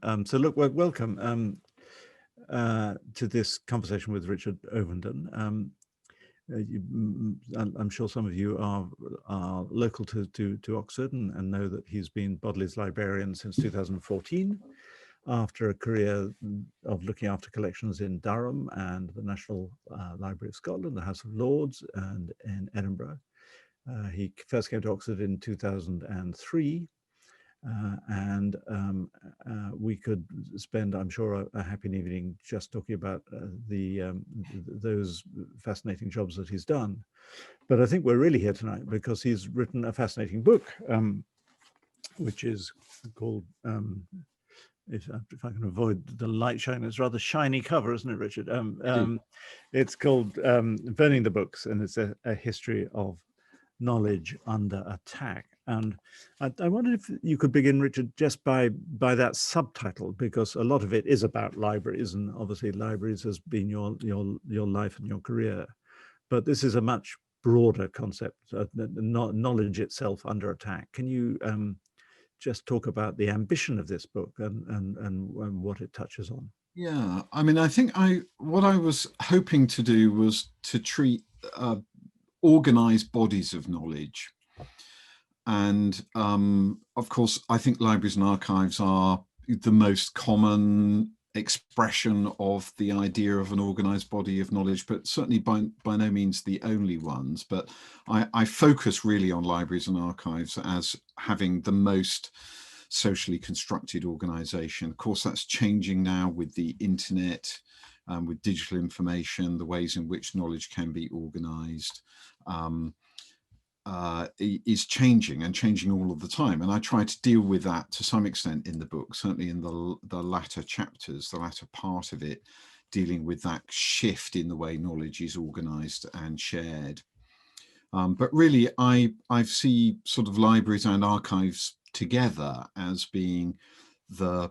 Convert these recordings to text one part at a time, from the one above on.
So look, welcome to this conversation with Richard Ovenden. I'm sure some of you are local to Oxford and know that he's been Bodley's librarian since 2014, after a career of looking after collections in Durham and the National Library of Scotland, the House of Lords, and in Edinburgh. He first came to Oxford in 2003. We could spend, I'm sure, a happy evening just talking about those fascinating jobs that he's done. But I think we're really here tonight because he's written a fascinating book, which is called, if I can avoid the light shining, it's a rather shiny cover, isn't it, Richard? It's called Burning the Books, and it's a history of knowledge under attack. And I wondered if you could begin, Richard, just by that subtitle, because a lot of it is about libraries, and obviously libraries has been your life and your career. But this is a much broader concept, knowledge itself under attack. Can you just talk about the ambition of this book and what it touches on? Yeah, I mean, I think what I was hoping to do was to treat organized bodies of knowledge. And of course, I think libraries and archives are the most common expression of the idea of an organized body of knowledge, but certainly by no means the only ones. But I focus really on libraries and archives as having the most socially constructed organization. Of course, that's changing now with the internet, with digital information, the ways in which knowledge can be organized. Is changing and changing all of the time, and I try to deal with that to some extent in the book, certainly in the latter chapters, the latter part of it, dealing with that shift in the way knowledge is organized and shared. But really, I see sort of libraries and archives together as being the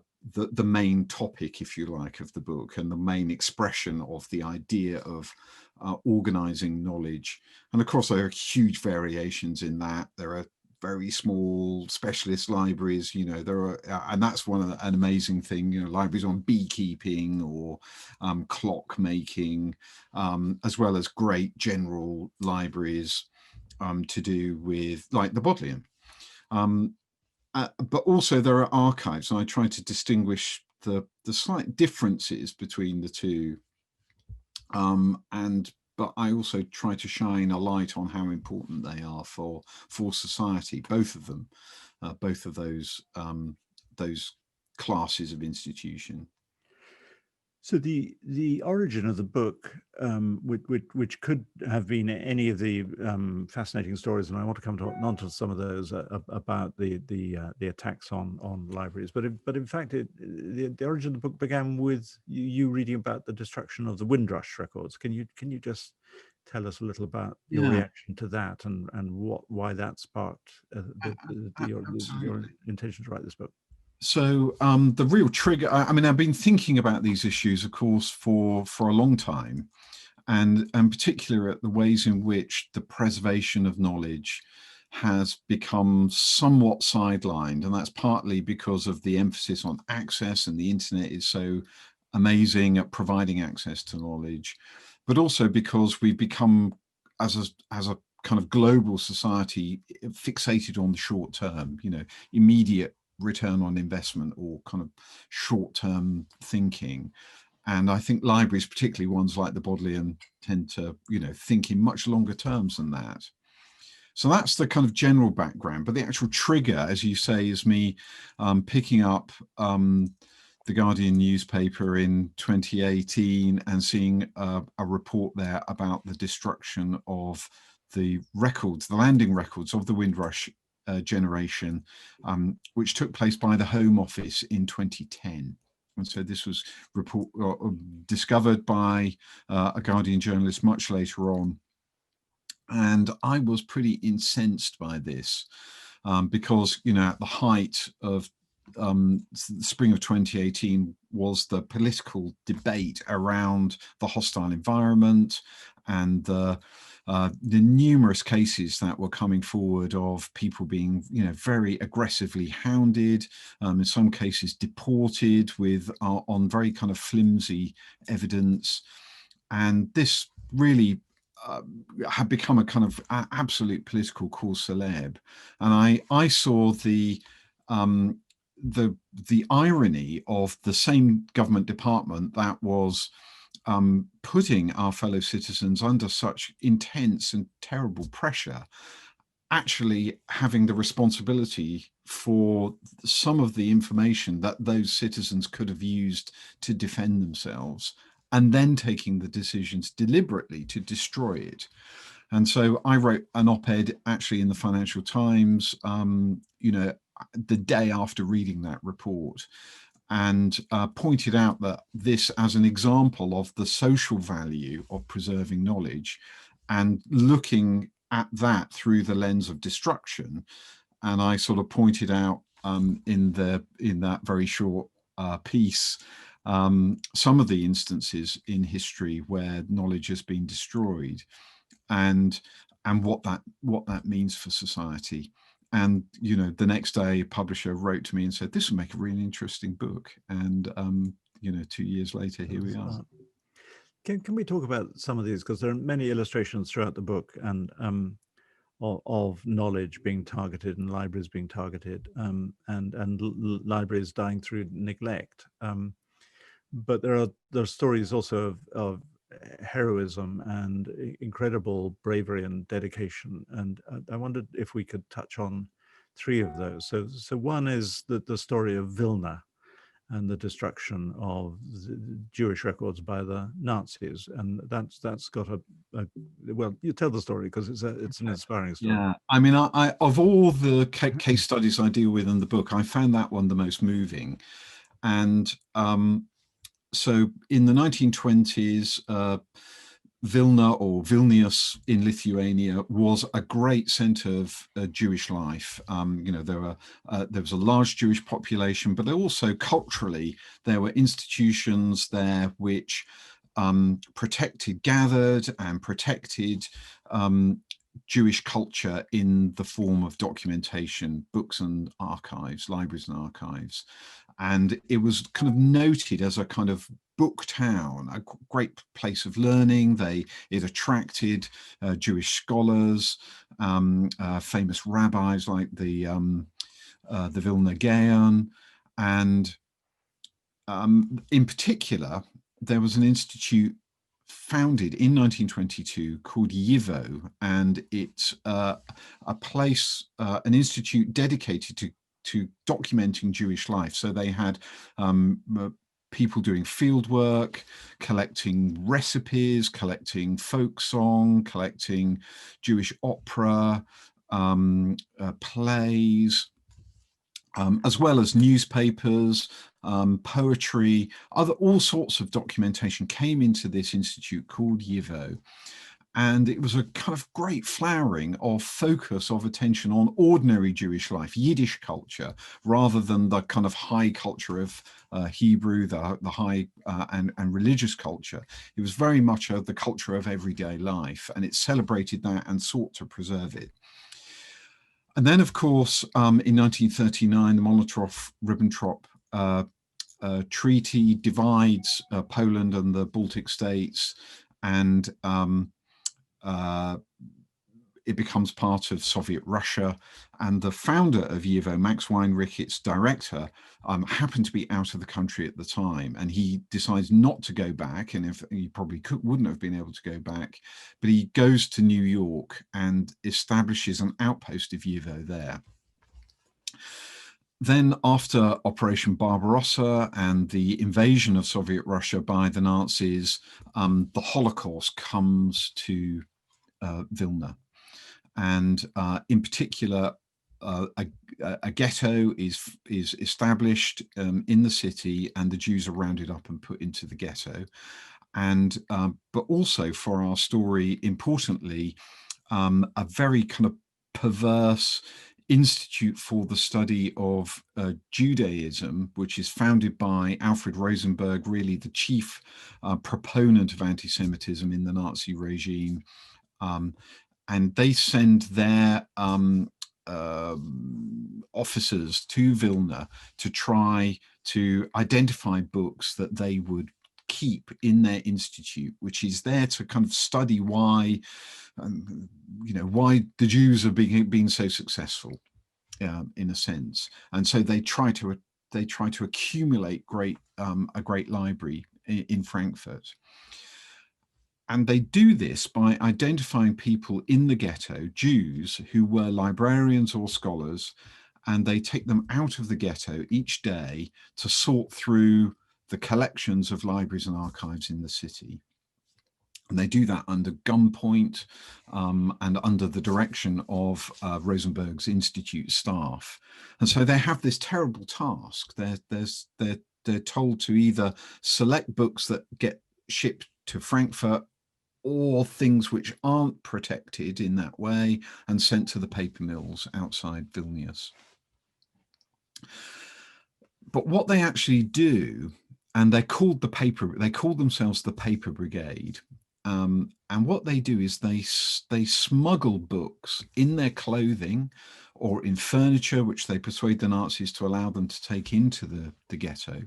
main topic, if you like, of the book, and the main expression of the idea of organizing knowledge. And of course, there are huge variations in that. There are very small specialist libraries, you know, there are, and that's an amazing thing, you know, libraries on beekeeping or clock making, as well as great general libraries to do with, like the Bodleian. But also there are archives, and I try to distinguish the slight differences between the two. But I also try to shine a light on how important they are for society, both of them, both of those classes of institution. So the origin of the book, which could have been any of the fascinating stories, and I want to come on to some of those about the attacks on libraries. But in fact, the origin of the book began with you reading about the destruction of the Windrush records. Can you just tell us a little about your reaction to that and why that sparked your intention to write this book? So the real trigger, I mean, I've been thinking about these issues, of course, for a long time, and particularly at the ways in which the preservation of knowledge has become somewhat sidelined. And that's partly because of the emphasis on access, and the internet is so amazing at providing access to knowledge, but also because we've become, as a kind of global society, fixated on the short term, you know, immediate return on investment, or kind of short-term thinking. And I think libraries, particularly ones like the Bodleian, tend to, you know, think in much longer terms than that. So that's the kind of general background. But the actual trigger, as you say, is me picking up the Guardian newspaper in 2018 and seeing a report there about the destruction of the records, the landing records of the Windrush generation, which took place by the Home Office in 2010. And so this was discovered by a Guardian journalist much later on. And I was pretty incensed by this because, you know, at the height of spring of 2018 was the political debate around the hostile environment and the numerous cases that were coming forward of people being, very aggressively hounded, in some cases deported with on very kind of flimsy evidence. And this really had become a kind of absolute political cause célèbre. And I saw the irony of the same government department that was putting our fellow citizens under such intense and terrible pressure, actually having the responsibility for some of the information that those citizens could have used to defend themselves, and then taking the decisions deliberately to destroy it. And so I wrote an op-ed actually in the Financial Times, the day after reading that report, and pointed out that this as an example of the social value of preserving knowledge and looking at that through the lens of destruction. And I sort of pointed out in that very short piece some of the instances in history where knowledge has been destroyed, and what that means for society. And the next day, a publisher wrote to me and said, "This will make a really interesting book." And 2 years later, here we are. Can we talk about some of these, because there are many illustrations throughout the book and of knowledge being targeted and libraries being targeted, and libraries dying through neglect. But there are stories also of heroism and incredible bravery and dedication. And I wondered if we could touch on three of those. So one is the story of Vilna and the destruction of Jewish records by the Nazis, and that's got a well, you tell the story because it's an inspiring story. Yeah, I mean, I of all the case studies I deal with in the book, I found that one the most moving. And so in the 1920s, Vilna, or Vilnius in Lithuania, was a great center of Jewish life. There was a large Jewish population, but also culturally, there were institutions there which gathered and protected Jewish culture in the form of documentation, books and archives, libraries and archives. And it was kind of noted as a kind of book town, a great place of learning. It attracted Jewish scholars, famous rabbis like the Vilna Gaon, and in particular, there was an institute founded in 1922 called YIVO, and it's a place, an institute dedicated to documenting Jewish life. So they had people doing field work, collecting recipes, collecting folk song, collecting Jewish opera, plays, as well as newspapers, poetry, all sorts of documentation came into this institute called YIVO. And it was a kind of great flowering of focus of attention on ordinary Jewish life, Yiddish culture, rather than the kind of high culture of Hebrew, the high and religious culture. It was very much the culture of everyday life, and it celebrated that and sought to preserve it. And then, of course, in 1939, the Molotov-Ribbentrop Treaty divides Poland and the Baltic states, and it becomes part of Soviet Russia. And the founder of YIVO, Max Weinrich, its director, happened to be out of the country at the time, and he decides not to go back. And if he probably wouldn't have been able to go back, but he goes to New York and establishes an outpost of YIVO there. Then, after Operation Barbarossa and the invasion of Soviet Russia by the Nazis, the Holocaust comes to Vilna. And in particular, a ghetto is established in the city, and the Jews are rounded up and put into the ghetto. And but also, for our story, importantly, a very kind of perverse, Institute for the Study of Judaism, which is founded by Alfred Rosenberg, really the chief proponent of anti-Semitism in the Nazi regime. And they send their officers to Vilna to try to identify books that they would keep in their institute, which is there to kind of study why, why the Jews are being so successful, in a sense. And so they try to accumulate a great library in Frankfurt. And they do this by identifying people in the ghetto, Jews, who were librarians or scholars, and they take them out of the ghetto each day to sort through the collections of libraries and archives in the city. And they do that under gunpoint and under the direction of Rosenberg's institute staff. And so they have this terrible task. They're told to either select books that get shipped to Frankfurt, or things which aren't protected in that way and sent to the paper mills outside Vilnius. But what they actually do, and they call themselves the Paper Brigade. And what they do is they smuggle books in their clothing or in furniture, which they persuade the Nazis to allow them to take into the ghetto.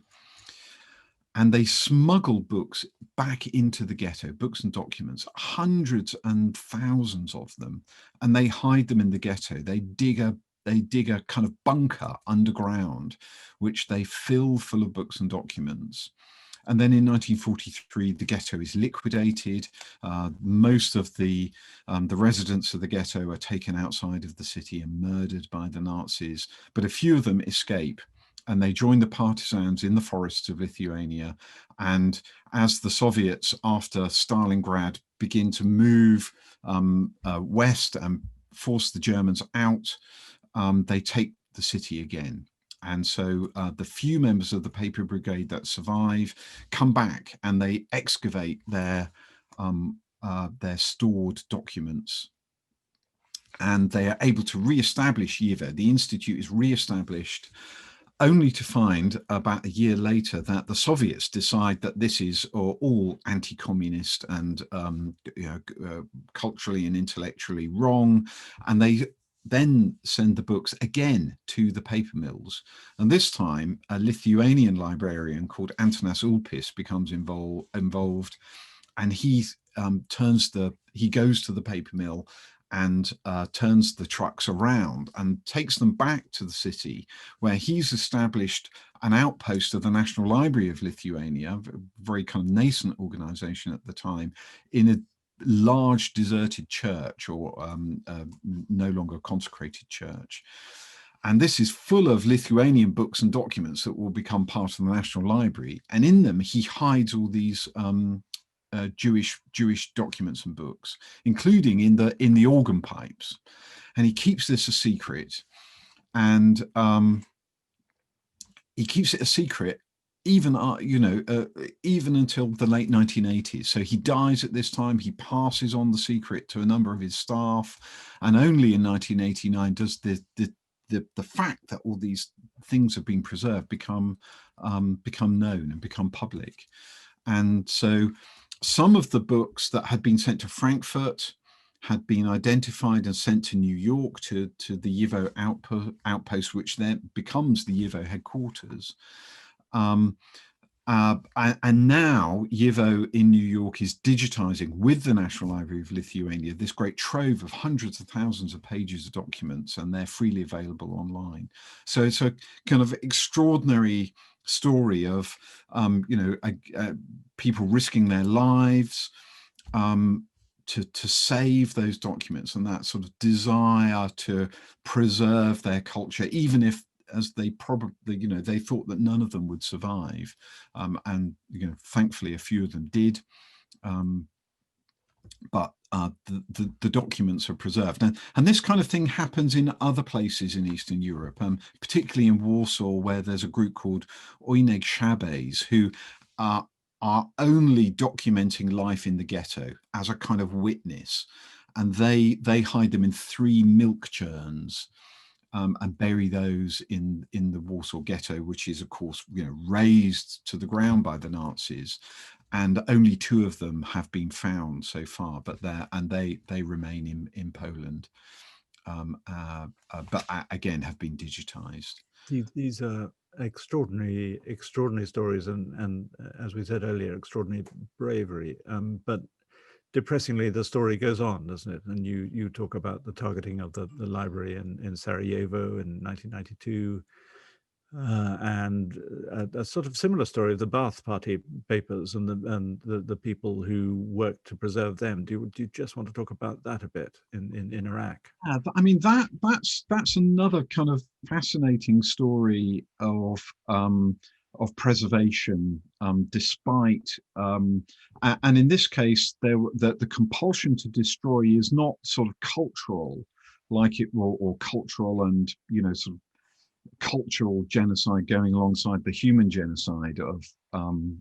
And they smuggle books back into the ghetto, books and documents, hundreds and thousands of them, and they hide them in the ghetto. They dig a kind of bunker underground, which they fill full of books and documents. And then in 1943, the ghetto is liquidated. Most of the residents of the ghetto are taken outside of the city and murdered by the Nazis, but a few of them escape. And they join the partisans in the forests of Lithuania. And as the Soviets, after Stalingrad, begin to move west and force the Germans out, they take the city again. And so the few members of the Paper Brigade that survive come back and they excavate their stored documents. And they are able to re-establish YIVO. The institute is re-established, only to find about a year later that the Soviets decide that this is all anti-communist and culturally and intellectually wrong, and they then send the books again to the paper mills. And this time a Lithuanian librarian called Antanas Ulpis becomes involved, and he goes to the paper mill and turns the trucks around and takes them back to the city, where he's established an outpost of the National Library of Lithuania, a very kind of nascent organization at the time, in a large deserted church, or no longer consecrated church. And this is full of Lithuanian books and documents that will become part of the National Library. And in them, he hides all these Jewish documents and books, including in the organ pipes, and he keeps this a secret. And he keeps it a secret even even until the late 1980s. So he dies at this time. He passes on the secret to a number of his staff, and only in 1989 does the fact that all these things have been preserved become known and become public. And so some of the books that had been sent to Frankfurt had been identified and sent to New York to the YIVO outpost, which then becomes the YIVO headquarters. And now YIVO in New York is digitizing with the National Library of Lithuania this great trove of hundreds of thousands of pages of documents, and they're freely available online. So it's a kind of extraordinary story of people risking their lives to save those documents, and that sort of desire to preserve their culture, even if, as they probably, they thought that none of them would survive, and thankfully a few of them did, but the documents are preserved. And this kind of thing happens in other places in Eastern Europe, particularly in Warsaw, where there's a group called Oyneg Szabes, who are only documenting life in the ghetto as a kind of witness, and they hide them in 3 milk churns. and bury those in the Warsaw Ghetto, which is, of course, razed to the ground by the Nazis. And only 2 of them have been found so far, but they remain in Poland, but again have been digitized. These are extraordinary stories, and as we said earlier, extraordinary bravery. But depressingly, the story goes on, doesn't it? And you talk about the targeting of the library in Sarajevo in 1992. And a sort of similar story of the Ba'ath Party papers and the people who worked to preserve them. Do you just want to talk about that a bit in Iraq? I mean, that's another kind of fascinating story of preservation, despite and in this case, the compulsion to destroy is not sort of cultural, like it will, or cultural and sort of cultural genocide going alongside the human genocide of the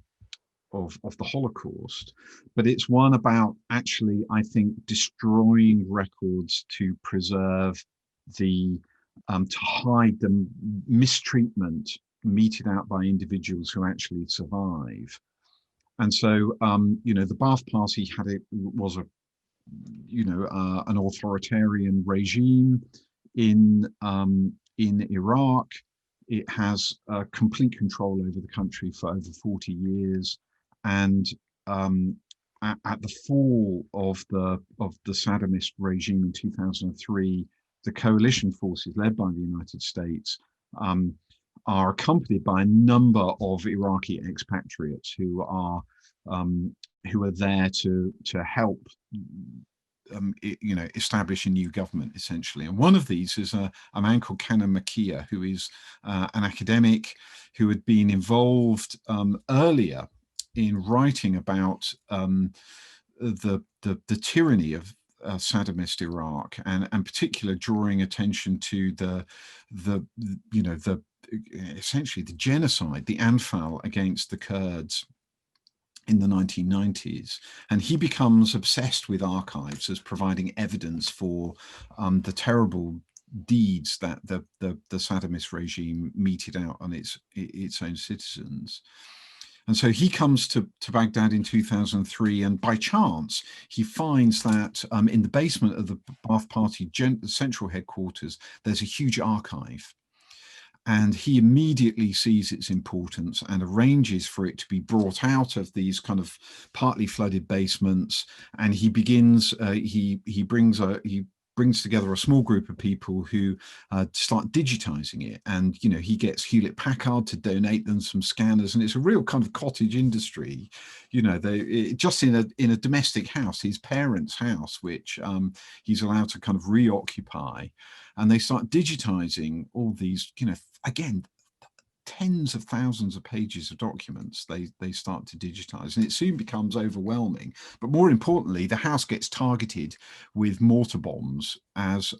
Holocaust, but it's one about actually, I think, destroying records to preserve to hide the mistreatment meted out by individuals who actually survive. And so, the Ba'ath Party was an authoritarian regime in Iraq. It has complete control over the country for over 40 years. And at the fall of the Saddamist regime in 2003, the coalition forces led by the United States are accompanied by a number of Iraqi expatriates who are there to help establish a new government, essentially. And one of these is a man called Kanem Makia, who is an academic who had been involved earlier in writing about the tyranny of Saddamist Iraq, and particular drawing attention to essentially the genocide, the Anfal against the Kurds in the 1990s. And he becomes obsessed with archives as providing evidence for the terrible deeds that the Saddamist regime meted out on its own citizens. And so he comes to Baghdad in 2003, and by chance, he finds that in the basement of the Ba'ath Party central headquarters, there's a huge archive. And he immediately sees its importance and arranges for it to be brought out of these kind of partly flooded basements. And he begins, he brings together a small group of people who start digitizing it. And, he gets Hewlett-Packard to donate them some scanners. And it's a real kind of cottage industry, just in a domestic house, his parents' house, which he's allowed to kind of reoccupy. And they start digitizing all these, again, tens of thousands of pages of documents they start to digitize, and it soon becomes overwhelming. But more importantly, the house gets targeted with mortar bombs as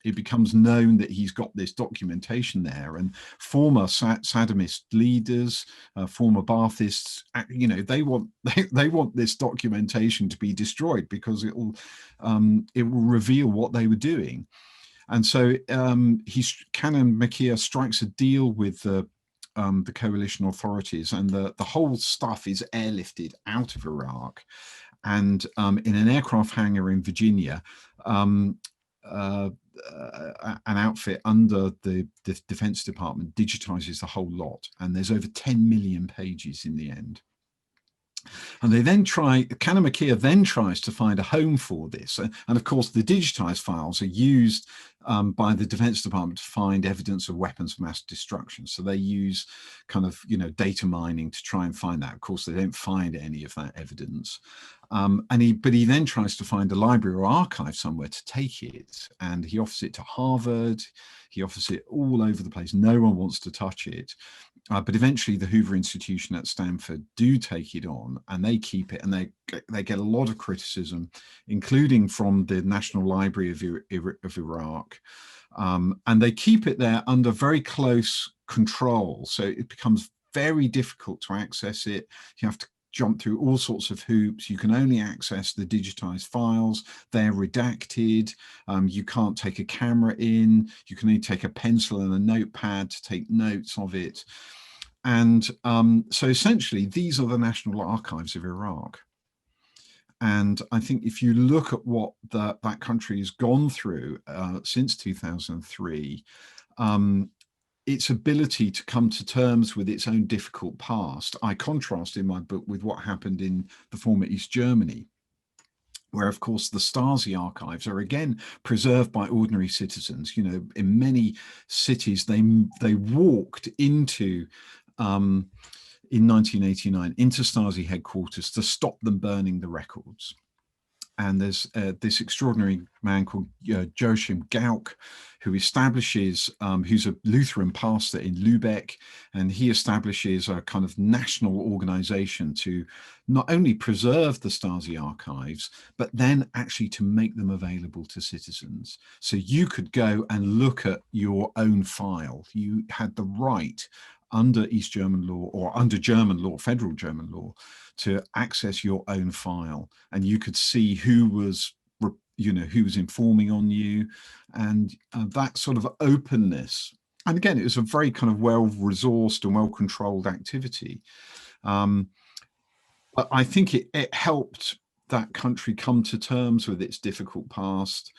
it becomes known that he's got this documentation there. And former Saddamist leaders, former Baathists, they want this documentation to be destroyed because it will reveal what they were doing. And so Kanem Makia strikes a deal with the coalition authorities, and the whole stuff is airlifted out of Iraq, and in an aircraft hangar in Virginia, an outfit under the Defense Department digitizes the whole lot, and there's over 10 million pages in the end. And Kanem Makia then tries to find a home for this. And of course, the digitized files are used by the Defense Department to find evidence of weapons of mass destruction. So they use kind of, data mining to try and find that. Of course, they don't find any of that evidence. But he then tries to find a library or archive somewhere to take it. And he offers it to Harvard. He offers it all over the place. No one wants to touch it. But eventually the Hoover Institution at Stanford do take it on, and they keep it, and they get a lot of criticism, including from the National Library of Iraq. And they keep it there under very close control. So it becomes very difficult to access it. You have to jump through all sorts of hoops. You can only access the digitized files. They're redacted. You can't take a camera in. You can only take a pencil and a notepad to take notes of it. And so essentially, these are the National Archives of Iraq. And I think if you look at what that country has gone through since 2003, its ability to come to terms with its own difficult past, I contrast in my book with what happened in the former East Germany, where, of course, the Stasi archives are again preserved by ordinary citizens. You know, in many cities, they walked into in 1989 into Stasi headquarters to stop them burning the records. And there's this extraordinary man called Joachim Gauck, who establishes, who's a Lutheran pastor in Lübeck, and he establishes a kind of national organization to not only preserve the Stasi archives, but then actually to make them available to citizens. So you could go and look at your own file. You had the right under East German law or under German law, federal German law, to access your own file, and you could see who was, you know, who was informing on you, and that sort of openness. And again, it was a very kind of well-resourced and well-controlled activity. But I think it helped that country come to terms with its difficult past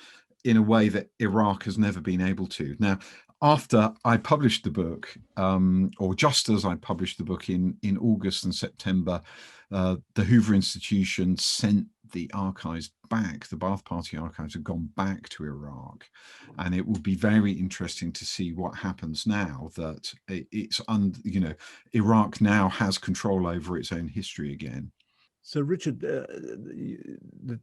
in a way that Iraq has never been able to. Now, after I published the book, or just as I published the book in August and September, the Hoover Institution sent the archives back. The Ba'ath Party archives have gone back to Iraq, and it will be very interesting to see what happens now that you know, Iraq now has control over its own history again. So, Richard,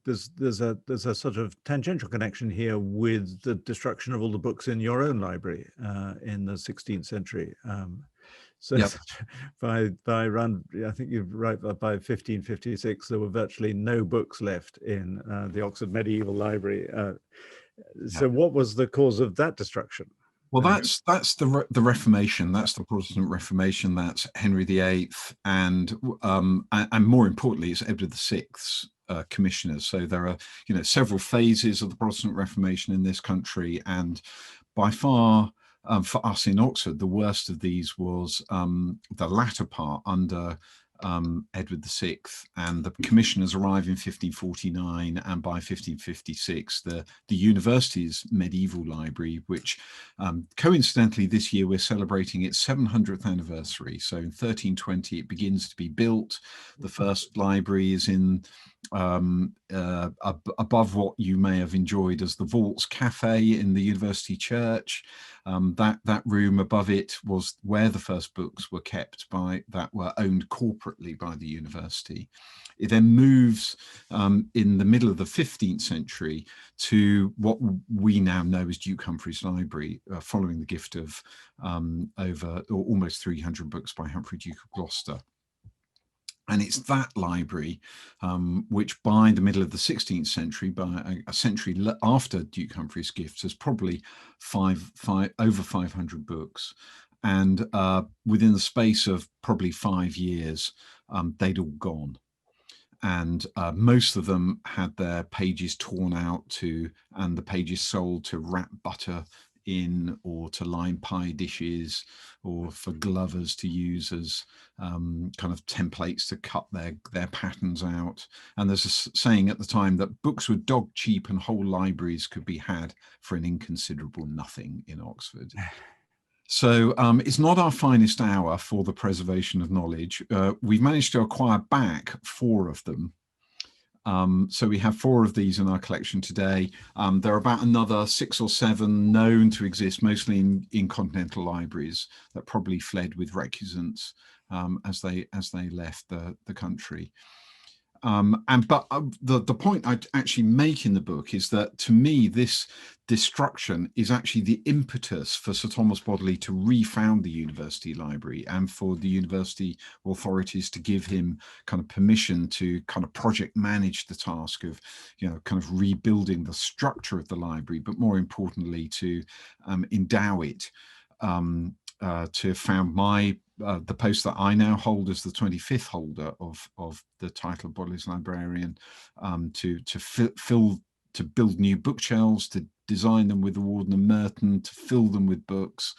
there's a sort of tangential connection here with the destruction of all the books in your own library in the 16th century. So, yep. by around, I think you're right, by 1556, there were virtually no books left in the Oxford Medieval Library. So, what was the cause of that destruction? Well, that's the Reformation. That's the Protestant Reformation. That's Henry VIII, and more importantly, it's Edward VI's commissioners. So there are, you know, several phases of the Protestant Reformation in this country, and by far, for us in Oxford, the worst of these was the latter part under Edward VI, and the commissioners arrive in 1549, and by 1556 the university's medieval library, which coincidentally this year we're celebrating its 700th anniversary. So in 1320 it begins to be built. The first library is in above what you may have enjoyed as the Vaults Cafe in the University Church. That room above it was where the first books were kept that were owned corporately by the university. It then moves in the middle of the 15th century to what we now know as Duke Humphreys Library, following the gift of almost 300 books by Humphrey, Duke of Gloucester. And it's that library which by the middle of the 16th century, by a century after Duke Humphrey's gifts, has probably over 500 books. And within the space of probably 5 years, they'd all gone. And most of them had their pages torn out and the pages sold to wrap butter in, or to line pie dishes, or for glovers to use as kind of templates to cut their patterns out. And there's a saying at the time that books were dog cheap and whole libraries could be had for an inconsiderable nothing in Oxford. So it's not our finest hour for the preservation of knowledge. We've managed to acquire back 4 of them. So we have 4 of these in our collection today. There are about another 6 or 7 known to exist, mostly in continental libraries, that probably fled with recusants as they left the country. But the point I actually make in the book is that, to me, this destruction is actually the impetus for Sir Thomas Bodley to refound the university library, and for the university authorities to give him kind of permission to kind of project manage the task of, you know, kind of rebuilding the structure of the library, but more importantly to endow it to found my the post that I now hold as the 25th holder of the title of Bodley's Librarian, to build new bookshelves, to design them with the Warden and Merton, to fill them with books,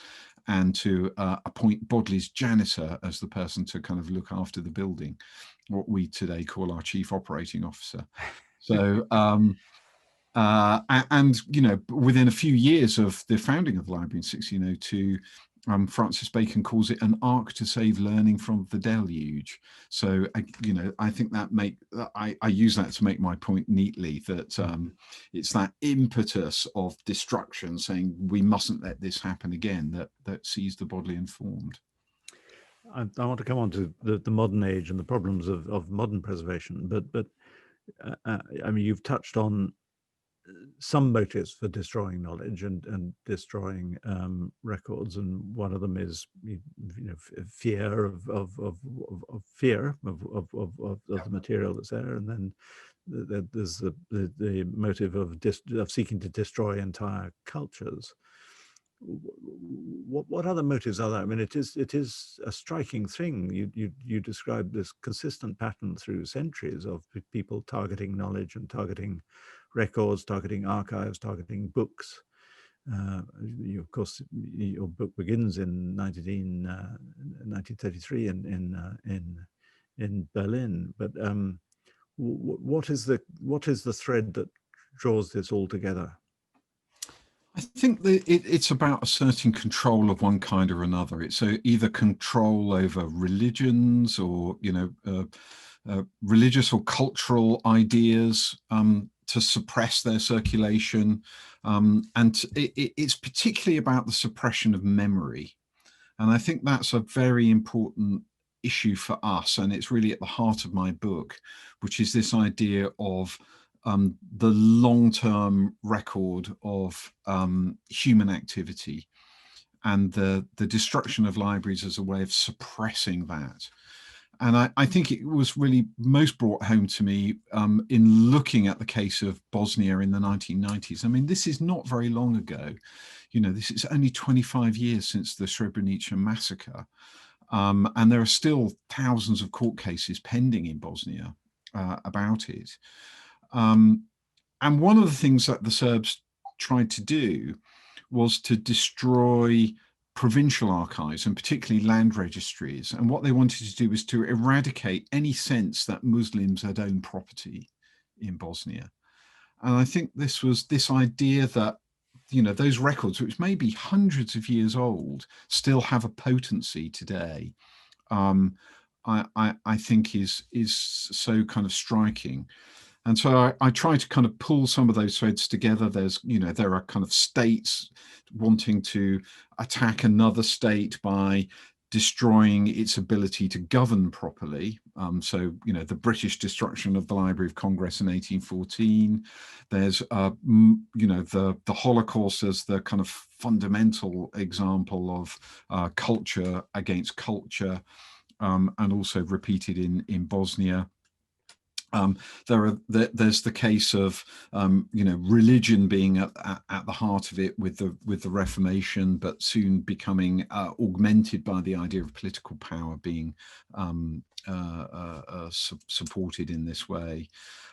and to appoint Bodley's janitor as the person to kind of look after the building, what we today call our chief operating officer. So, and, you know, within a few years of the founding of the library in 1602, Francis Bacon calls it an ark to save learning from the deluge. So, you know, I think that I use that to make my point neatly, that it's that impetus of destruction, saying we mustn't let this happen again, that sees the Bodleian formed. I want to come on to the modern age and the problems of modern preservation, but I mean, you've touched on some motives for destroying knowledge and destroying records, and one of them is, you know, fear of the material that's there, and then there's the motive of seeking to destroy entire cultures. What other motives are there? I mean, it is a striking thing. You describe this consistent pattern through centuries of people targeting knowledge and targeting records, targeting archives, targeting books. Of course, your book begins in 1933 in Berlin. But what is the thread that draws this all together? I think that it's about asserting control of one kind or another. It's either control over religions, or, you know, religious or cultural ideas, to suppress their circulation, and it's particularly about the suppression of memory. And I think that's a very important issue for us, and it's really at the heart of my book, which is this idea of the long-term record of human activity, and the destruction of libraries as a way of suppressing that. And I think it was really most brought home to me in looking at the case of Bosnia in the 1990s. I mean, this is not very long ago. You know, this is only 25 years since the Srebrenica massacre. And there are still thousands of court cases pending in Bosnia about it. And one of the things that the Serbs tried to do was to destroy provincial archives, and particularly land registries. And what they wanted to do was to eradicate any sense that Muslims had owned property in Bosnia. And I think this was this idea that, you know, those records, which may be hundreds of years old, still have a potency today. I think is so kind of striking. And so I try to kind of pull some of those threads together. There's, you know, there are kind of states wanting to attack another state by destroying its ability to govern properly. So, you know, the British destruction of the Library of Congress in 1814. There's, you know, the Holocaust as the kind of fundamental example of culture against culture, and also repeated in Bosnia. There's the case of you know, religion being at the heart of it with the Reformation, but soon becoming augmented by the idea of political power being supported in this way.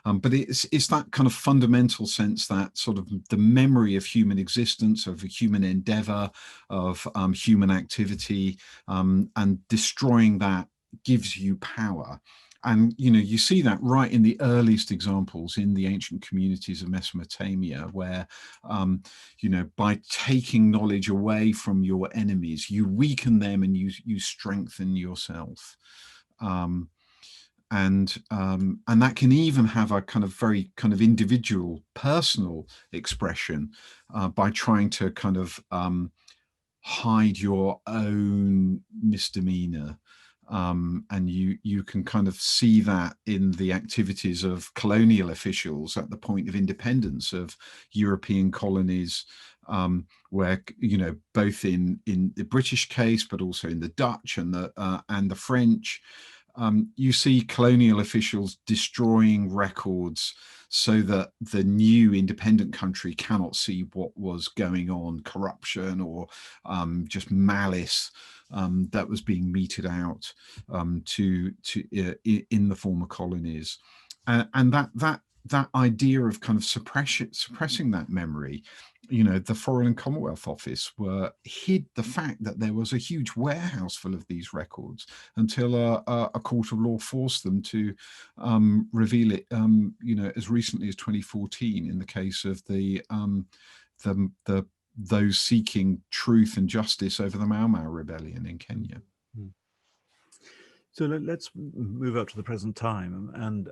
But it's that kind of fundamental sense that sort of the memory of human existence, of human endeavor, of human activity, and destroying that gives you power. And, you know, you see that right in the earliest examples in the ancient communities of Mesopotamia, where, you know, by taking knowledge away from your enemies, you weaken them and you strengthen yourself. And that can even have a kind of very kind of individual, personal expression by trying to kind of hide your own misdemeanor. And you can kind of see that in the activities of colonial officials at the point of independence of European colonies, where, you know, both in the British case, but also in the Dutch and the French, You see colonial officials destroying records so that the new independent country cannot see what was going on, corruption or just malice that was being meted out in the former colonies, and that idea of kind of suppressing that memory. You know, the Foreign and Commonwealth Office hid the fact that there was a huge warehouse full of these records until a court of law forced them to reveal it. You know, as recently as 2014, in the case of those seeking truth and justice over the Mau Mau rebellion in Kenya. So let's move up to the present time, and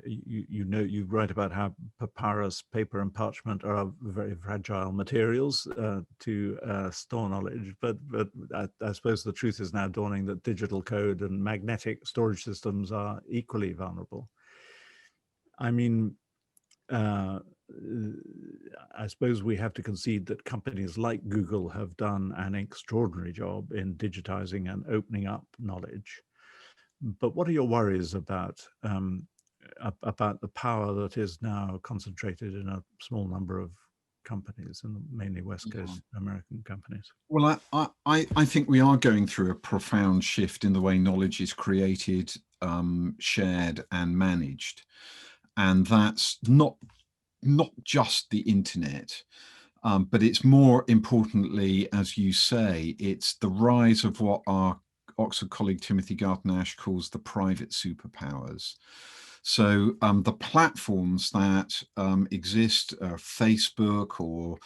you write about how papyrus, paper, and parchment are very fragile materials to store knowledge. But I suppose the truth is now dawning that digital code and magnetic storage systems are equally vulnerable. I mean, I suppose we have to concede that companies like Google have done an extraordinary job in digitizing and opening up knowledge. But what are your worries about the power that is now concentrated in a small number of companies, and mainly West Coast American companies? Well, I think we are going through a profound shift in the way knowledge is created, shared, and managed. And that's not just the internet, but it's more importantly, as you say, it's the rise of what our Oxford colleague Timothy Garton-Ash calls the private superpowers. So the platforms that exist, Facebook or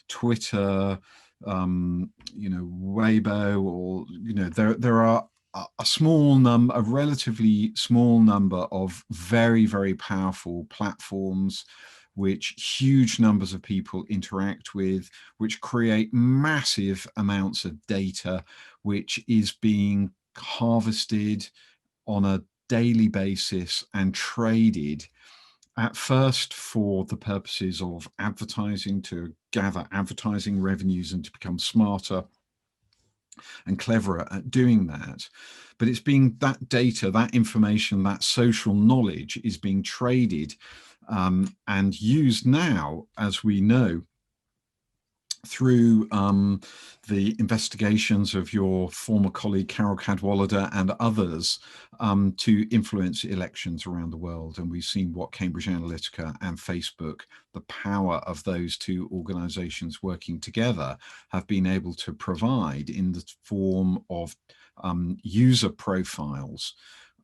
Twitter, you know, Weibo, or, you know, there are a relatively small number of very, very powerful platforms which huge numbers of people interact with, which create massive amounts of data, which is being harvested on a daily basis and traded at first for the purposes of advertising, to gather advertising revenues and to become smarter and cleverer at doing that. But it's being that data, that information, that social knowledge is being traded and used now, as we know, through the investigations of your former colleague Carol Cadwallader and others to influence elections around the world. And we've seen what Cambridge Analytica and Facebook, the power of those two organizations working together, have been able to provide in the form of user profiles.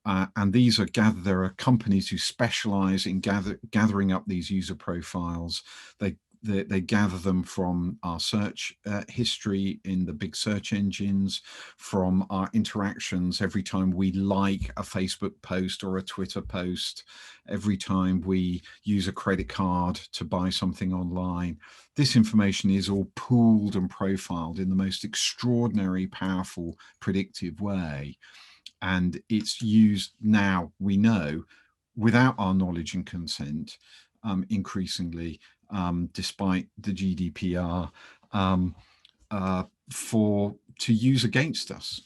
And these are there are companies who specialize in gathering up these user profiles. They gather them from our search history in the big search engines, from our interactions every time we like a Facebook post or a Twitter post, every time we use a credit card to buy something online. This information is all pooled and profiled in the most extraordinary, powerful, predictive way. And it's used now, we know, without our knowledge and consent, increasingly, despite the GDPR, to use against us.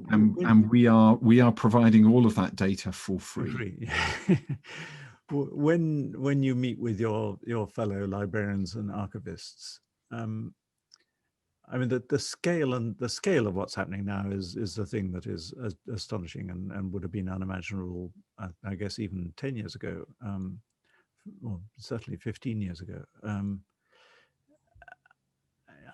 And we are providing all of that data for free. When you meet with your fellow librarians and archivists, I mean, the scale of what's happening now is the thing that is astonishing and would have been unimaginable, I guess, even 10 years ago, or certainly 15 years ago.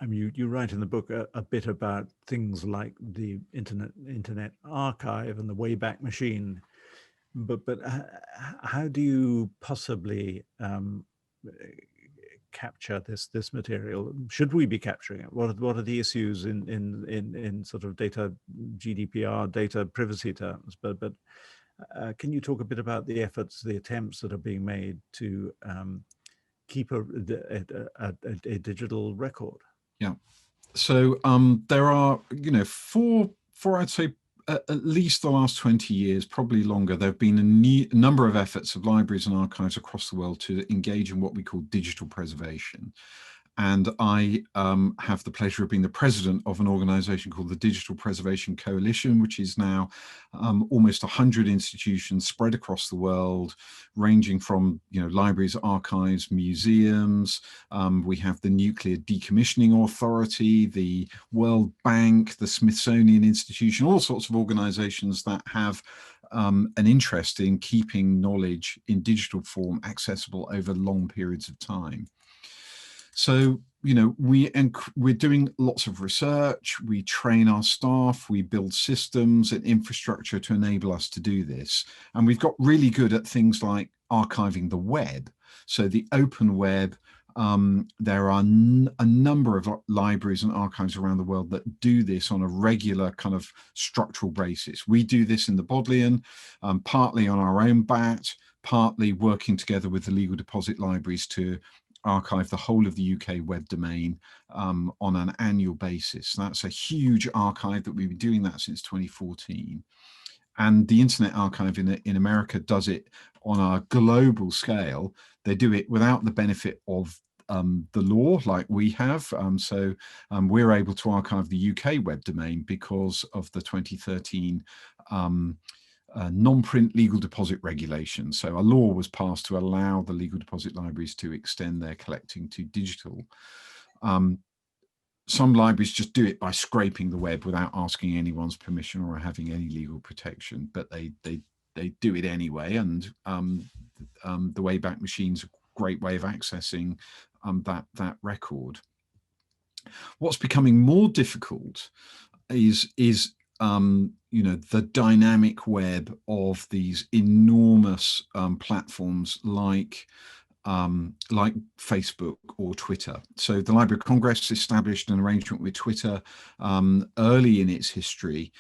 I mean, you write in the book a bit about things like the Internet Archive and the Wayback Machine, but how do you possibly capture this material? Should we be capturing it? What are the issues in sort of data GDPR, data privacy terms? But can you talk a bit about the efforts, the attempts that are being made to keep a digital record? Yeah. So there are, you know, for I'd say at least the last 20 years, probably longer, there have been a number of efforts of libraries and archives across the world to engage in what we call digital preservation. And I have the pleasure of being the president of an organization called the Digital Preservation Coalition, which is now almost 100 institutions spread across the world, ranging from libraries, archives, museums. We have the Nuclear Decommissioning Authority, the World Bank, the Smithsonian Institution, all sorts of organizations that have an interest in keeping knowledge in digital form accessible over long periods of time. So, we're doing lots of research, we train our staff, we build systems and infrastructure to enable us to do this. And we've got really good at things like archiving the web. So the open web, there are a number of libraries and archives around the world that do this on a regular kind of structural basis. We do this in the Bodleian, partly on our own bat, partly working together with the legal deposit libraries to archive the whole of the UK web domain on an annual basis. That's a huge archive that we've been doing that since 2014. And the Internet Archive in America does it on a global scale. They do it without the benefit of the law like we have. So we're able to archive the UK web domain because of the 2013 non-print legal deposit regulation. So a law was passed to allow the legal deposit libraries to extend their collecting to digital. Some libraries just do it by scraping the web without asking anyone's permission or having any legal protection, but they do it anyway. And the Wayback Machine's a great way of accessing that record. What's becoming more difficult is the dynamic web of these enormous platforms like Facebook or Twitter. So the Library of Congress established an arrangement with Twitter early in its history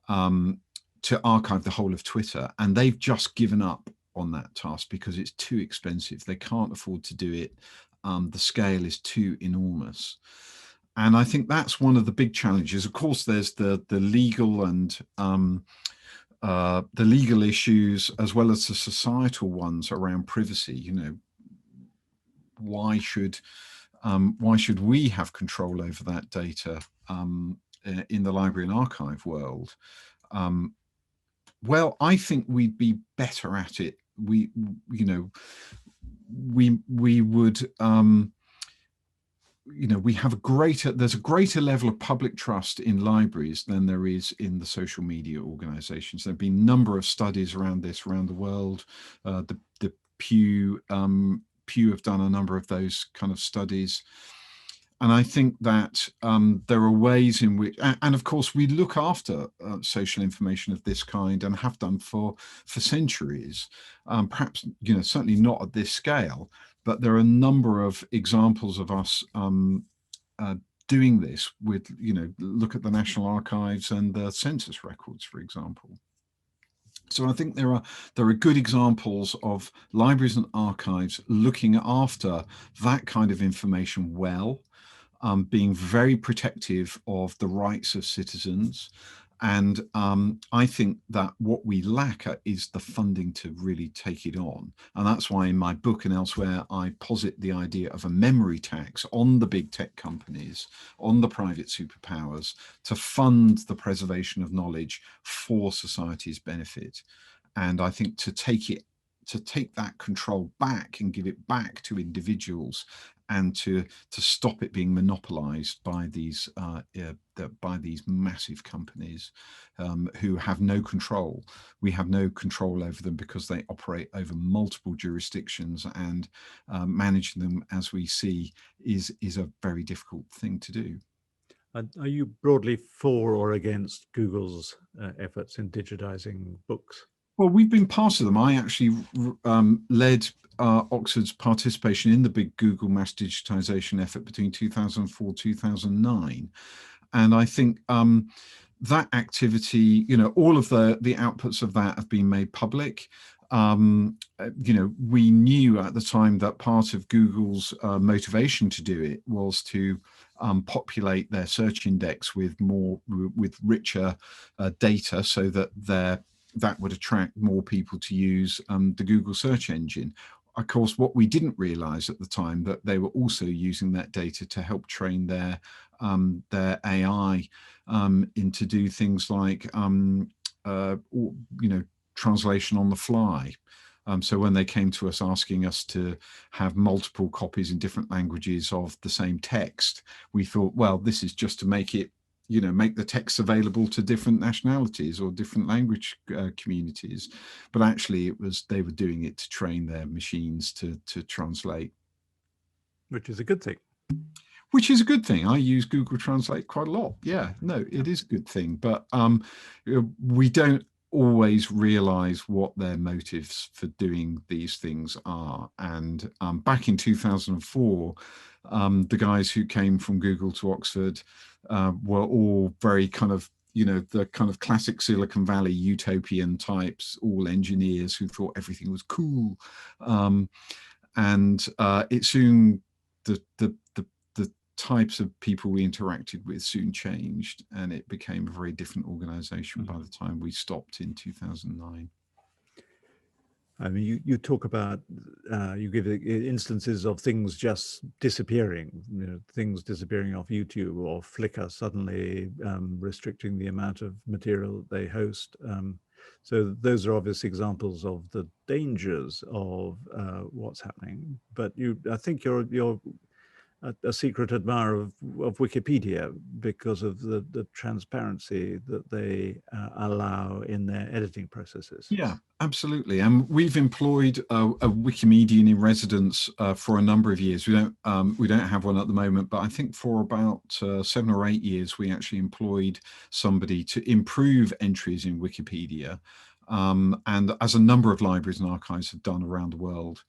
to archive the whole of Twitter, and they've just given up on that task because it's too expensive. They can't afford to do it. The scale is too enormous. And I think that's one of the big challenges. Of course, there's the legal and the legal issues as well as the societal ones around privacy. Why should we have control over that data in the library and archive world? Well, I think we'd be better at it. We would. We have there's a greater level of public trust in libraries than there is in the social media organizations. There have been a number of studies around this around the world. The Pew have done a number of those kind of studies. And I think that there are ways in which, and of course, we look after social information of this kind and have done for centuries, perhaps, certainly not at this scale. But there are a number of examples of us doing this with, look at the National Archives and the census records, for example. So I think there are good examples of libraries and archives looking after that kind of information well, being very protective of the rights of citizens. And I think that what we lack is the funding to really take it on. And that's why in my book and elsewhere, I posit the idea of a memory tax on the big tech companies, on the private superpowers, to fund the preservation of knowledge for society's benefit. And I think to take that control back and give it back to individuals and to stop it being monopolized by these massive companies who have no control. We have no control over them because they operate over multiple jurisdictions, and managing them, as we see, is a very difficult thing to do. Are you broadly for or against Google's efforts in digitizing books? Well, we've been part of them. I actually led Oxford's participation in the big Google mass digitization effort between 2004 2009. And I think that activity, all of the outputs of that have been made public. We knew at the time that part of Google's motivation to do it was to populate their search index with richer data, so that that would attract more people to use the Google search engine. of course, what we didn't realize at the time, that they were also using that data to help train their AI to do things like, translation on the fly. So when they came to us asking us to have multiple copies in different languages of the same text, we thought, well, this is just to make it, make the text available to different nationalities or different language communities. But actually they were doing it to train their machines to translate. Which is a good thing. Which is a good thing. I use Google Translate quite a lot. Yeah, no, it is a good thing. But we don't always realize what their motives for doing these things are. And back in 2004, the guys who came from Google to Oxford were all very kind of, the kind of classic Silicon Valley utopian types, all engineers who thought everything was cool. And it soon, the types of people we interacted with soon changed, and it became a very different organization by the time we stopped in 2009. I mean, you talk about, you give instances of things just disappearing, things disappearing off YouTube or Flickr, suddenly restricting the amount of material they host. So those are obvious examples of the dangers of what's happening. But I think you're a secret admirer of Wikipedia because of the transparency that they allow in their editing processes. Yeah, absolutely. And we've employed a Wikimedian in residence for a number of years. We don't have one at the moment, but I think for about 7 or 8 years, we actually employed somebody to improve entries in Wikipedia, and as a number of libraries and archives have done around the world.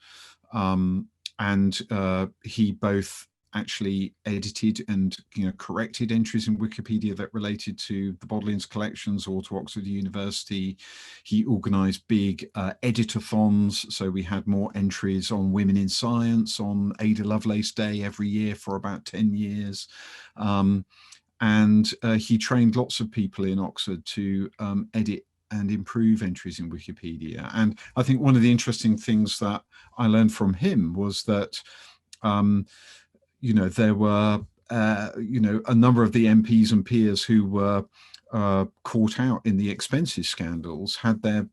And he both actually edited and corrected entries in Wikipedia that related to the Bodleian collections or to Oxford University. He organized big editathons, so we had more entries on women in science on Ada Lovelace Day every year for about 10 years. And he trained lots of people in Oxford to edit and improve entries in Wikipedia. And I think one of the interesting things that I learned from him was that there were, a number of the MPs and peers who were caught out in the expenses scandals had their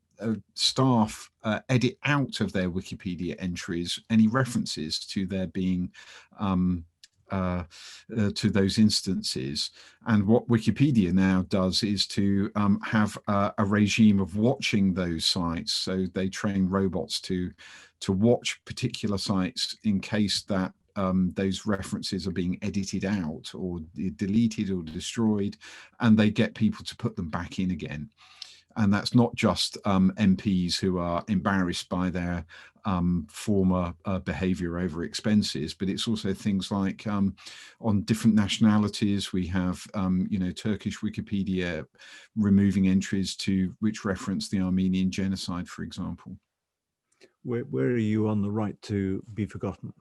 staff edit out of their Wikipedia entries any references to there being to those instances. And what Wikipedia now does is to have a regime of watching those sites. So they train robots to watch particular sites in case that those references are being edited out or deleted or destroyed, and they get people to put them back in again. And that's not just MPs who are embarrassed by their former behavior over expenses, but it's also things like on different nationalities, we have, Turkish Wikipedia removing entries which reference the Armenian genocide, for example. Where are you on the right to be forgotten?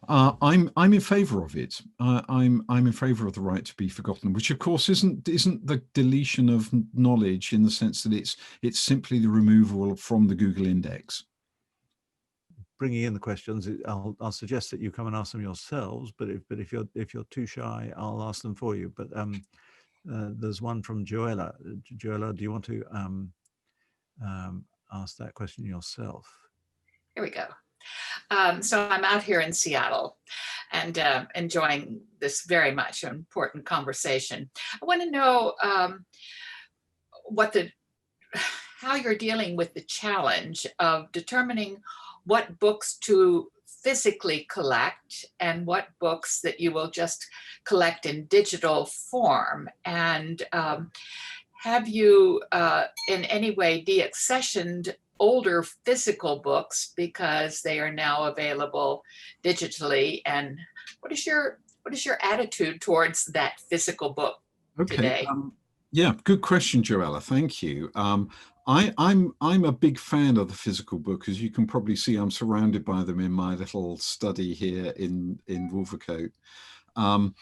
I'm in favour of it. I'm in favour of the right to be forgotten, which of course isn't the deletion of knowledge in the sense that it's simply the removal from the Google index. Bringing in the questions, I'll suggest that you come and ask them yourselves. But if you're too shy, I'll ask them for you. But there's one from Joella. Joella, do you want to ask that question yourself? Here we go. So I'm out here in Seattle and enjoying this very much important conversation. I want to know how you're dealing with the challenge of determining what books to physically collect and what books that you will just collect in digital form. And have you in any way deaccessioned older physical books because they are now available digitally? And what is your attitude towards that physical book today? Yeah, good question, Joella. Thank you. I'm a big fan of the physical book. As you can probably see, I'm surrounded by them in my little study here in Wolvercote. And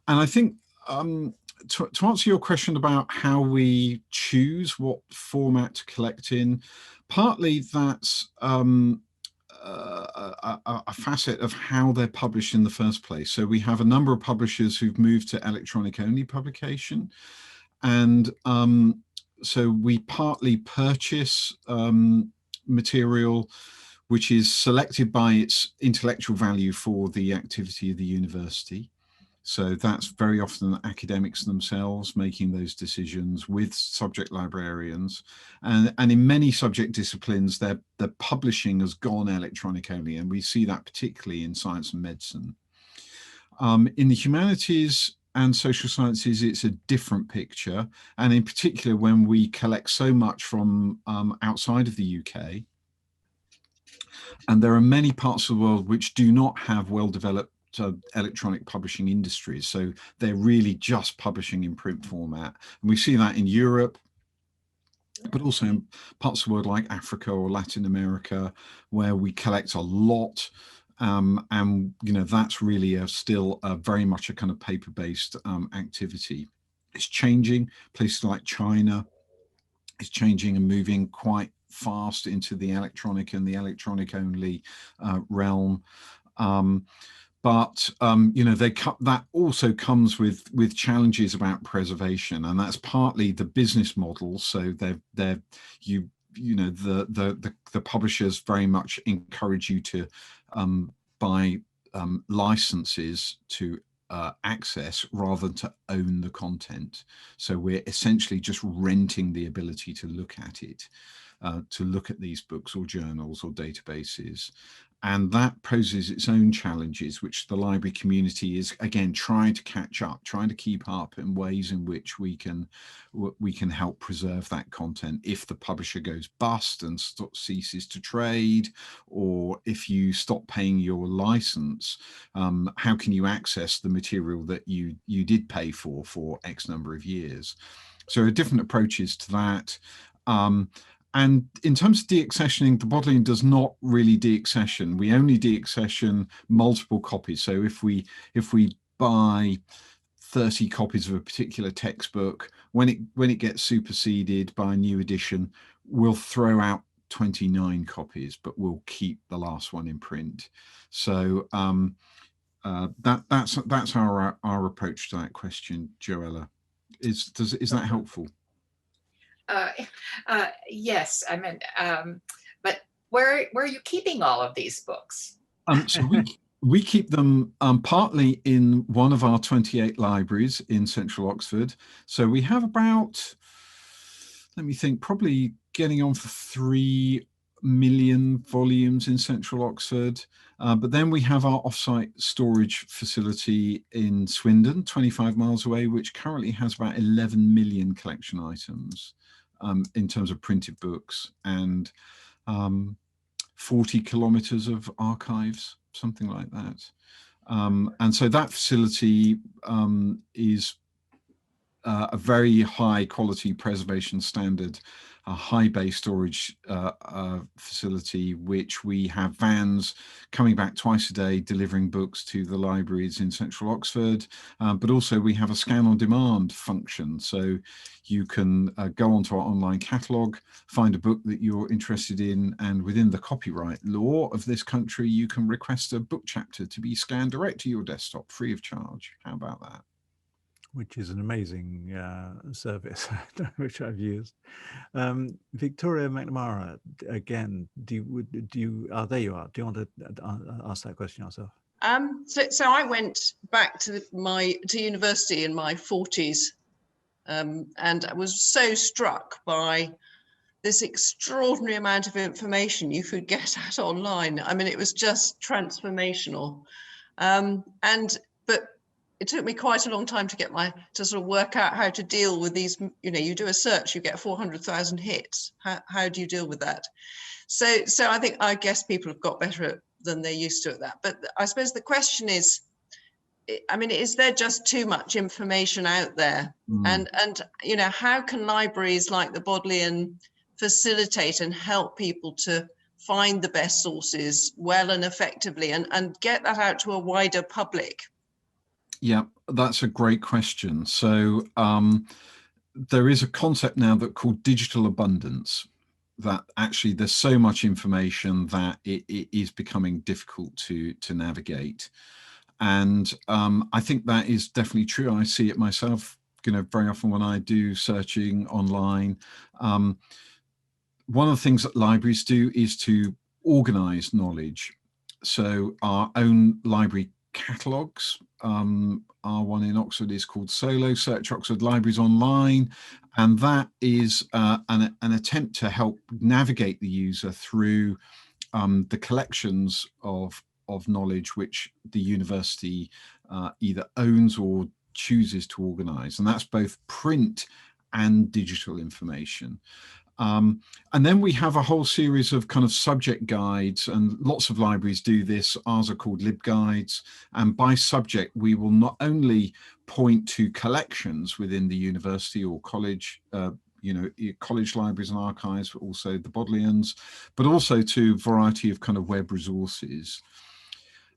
I think to answer your question about how we choose what format to collect in, partly that's a facet of how they're published in the first place. So we have a number of publishers who've moved to electronic only publication, and so we partly purchase material which is selected by its intellectual value for the activity of the university. So that's very often academics themselves making those decisions with subject librarians. And in many subject disciplines, the publishing has gone electronic only, and we see that particularly in science and medicine. In the humanities and social sciences, it's a different picture. And in particular, when we collect so much from outside of the UK, and there are many parts of the world which do not have well-developed electronic publishing industries. So they're really just publishing in print format. And we see that in Europe, but also in parts of the world like Africa or Latin America, where we collect a lot. And, you know, that's really still very much a kind of paper-based activity. It's changing. Places like China is changing and moving quite fast into the electronic and the electronic only realm. But you know, that also comes with challenges about preservation, and that's partly the business model. So you know the publishers very much encourage you to buy licenses to access rather than to own the content. So we're essentially just renting the ability to look at it, to look at these books or journals or databases. And that poses its own challenges, which the library community is, again, trying to catch up, trying to keep up in ways in which we can help preserve that content. If the publisher goes bust and ceases to trade, or if you stop paying your license, how can you access the material that you did pay for X number of years? So there are different approaches to that. And in terms of deaccessioning, the Bodleian does not really deaccession. We only deaccession multiple copies. So if we buy 30 copies of a particular textbook, when it gets superseded by a new edition, we'll throw out 29 copies, but we'll keep the last one in print. So that's our approach to that question, Joella. Is that helpful? Yes, I mean, but where are you keeping all of these books? So we keep them partly in one of our 28 libraries in central Oxford. So we have about, let me think, probably getting on for 3 million volumes in central Oxford. But then we have our offsite storage facility in Swindon, 25 miles away, which currently has about 11 million collection items. In terms of printed books, and 40 kilometers of archives, something like that. And so that facility is a very high quality preservation standard, a high bay storage facility, which we have vans coming back twice a day delivering books to the libraries in central Oxford, but also we have a scan on demand function. So you can go onto our online catalogue, find a book that you're interested in, and within the copyright law of this country, you can request a book chapter to be scanned direct to your desktop free of charge. How about that? Which is an amazing service, which I've used. Victoria McNamara, again, there you are. Do you want to ask that question yourself? So I went back to university in my 40s, and I was so struck by this extraordinary amount of information you could get at online. I mean, it was just transformational. But it took me quite a long time to sort of work out how to deal with these. You know, you do a search, you get 400,000 hits. How do you deal with that? So I guess people have got better than they used to at that. But I suppose the question is, I mean, is there just too much information out there? And you know, how can libraries like the Bodleian facilitate and help people to find the best sources well and effectively, and get that out to a wider public? Yeah, that's a great question. So there is a concept now called digital abundance. that actually there's so much information that it is becoming difficult to navigate. And I think that is definitely true. I see it myself, very often when I do searching online. One of the things that libraries do is to organize knowledge. So our own library catalogues, our one in Oxford is called Solo, Search Oxford Libraries Online, and that is an attempt to help navigate the user through the collections of knowledge which the university either owns or chooses to organize, and that's both print and digital information. And then we have a whole series of kind of subject guides, and lots of libraries do this. Ours are called LibGuides, and by subject we will not only point to collections within the university or college, college libraries and archives, but also the Bodleians, but also to a variety of kind of web resources.